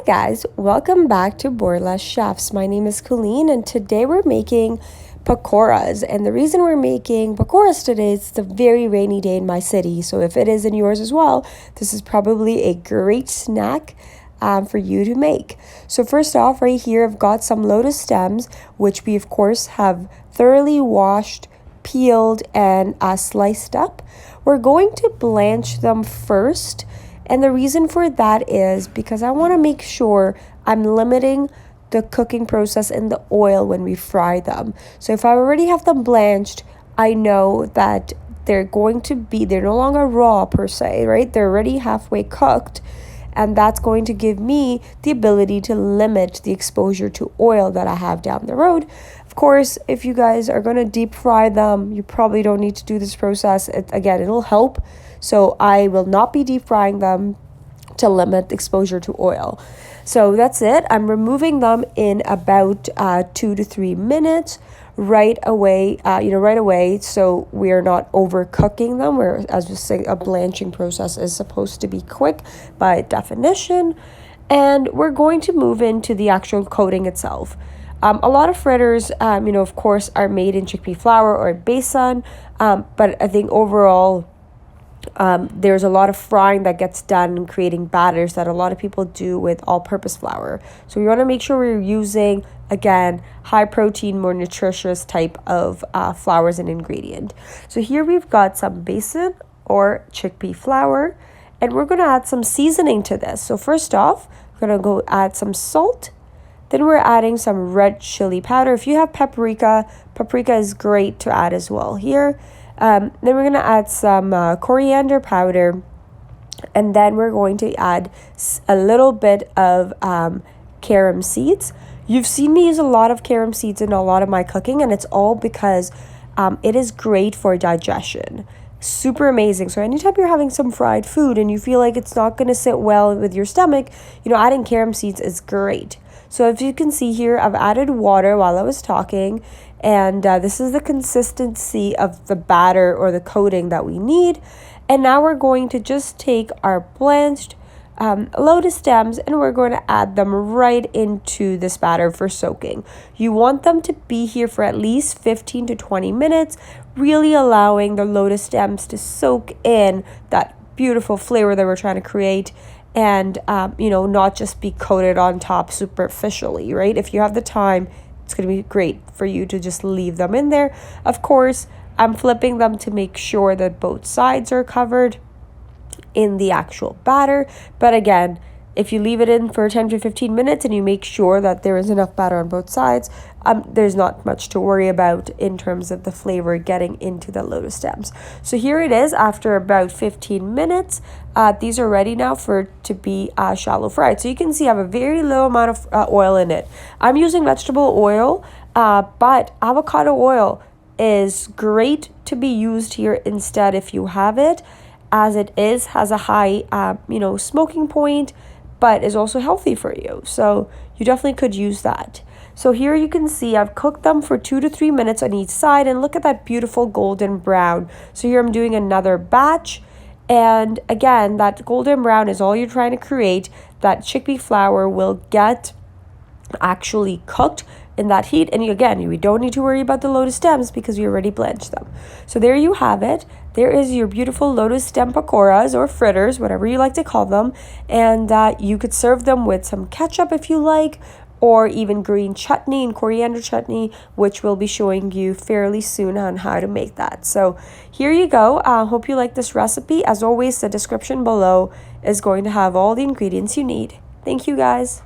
guys, welcome back to Borla Chefs. My name is Colleen and today we're making pakoras. And the reason we're making pakoras today is it's a very rainy day in my city. So if it is in yours as well, this is probably a great snack for you to make. So first off, right here I've got some lotus stems, which we of course have thoroughly washed, peeled, and sliced up. We're going to blanch them first. And the reason for that is because I want to make sure I'm limiting the cooking process in the oil when we fry them. So if I already have them blanched, I know that they're no longer raw per se, right? They're already halfway cooked. And that's going to give me the ability to limit the exposure to oil that I have down the road. Of course, if you guys are going to deep fry them, you probably don't need to do this process. It'll help. So I will not be deep frying them to limit exposure to oil. So that's it. I'm removing them in about 2 to 3 minutes right away, so we're not overcooking them. Where, as we say, a blanching process is supposed to be quick by definition. And we're going to move into the actual coating itself. A lot of fritters, of course, are made in chickpea flour or besan, but I think overall, there's a lot of frying that gets done in creating batters that a lot of people do with all-purpose flour. So we want to make sure we're using, again, high protein, more nutritious type of flour as an ingredient. So here we've got some besan or chickpea flour, and we're going to add some seasoning to this. So first off, we're going to go add some salt. Then we're adding some red chili powder. If you have paprika is great to add as well here. Then we're going to add some coriander powder, and then we're going to add a little bit of carom seeds. You've seen me use a lot of carom seeds in a lot of my cooking, and it's all because it is great for digestion. Super amazing. So anytime you're having some fried food and you feel like it's not going to sit well with your stomach, adding carom seeds is great. So if you can see here, I've added water while I was talking, and this is the consistency of the batter or the coating that we need. And now we're going to just take our blanched lotus stems and we're going to add them right into this batter for soaking. You want them to be here for at least 15 to 20 minutes, really allowing the lotus stems to soak in that beautiful flavor that we're trying to create. And, not just be coated on top superficially, right? If you have the time, it's going to be great for you to just leave them in there. Of course, I'm flipping them to make sure that both sides are covered in the actual batter. But again, if you leave it in for 10 to 15 minutes and you make sure that there is enough batter on both sides, there's not much to worry about in terms of the flavor getting into the lotus stems. So here it is after about 15 minutes. These are ready now to be shallow fried. So you can see I have a very low amount of oil in it. I'm using vegetable oil, but avocado oil is great to be used here instead if you have it, as it has a high, smoking point, but is also healthy for you. So you definitely could use that. So here you can see I've cooked them for 2 to 3 minutes on each side, and look at that beautiful golden brown. So here I'm doing another batch, and again, that golden brown is all you're trying to create. That chickpea flour will get actually cooked in that heat, and we don't need to worry about the lotus stems because we already blanched them. So there you have it. There is your beautiful lotus stem pakoras or fritters, whatever you like to call them, and you could serve them with some ketchup if you like, or even green chutney and coriander chutney, which we'll be showing you fairly soon on how to make that. So here you go. Hope you like this recipe. As always, the description below is going to have all the ingredients you need. Thank you, guys.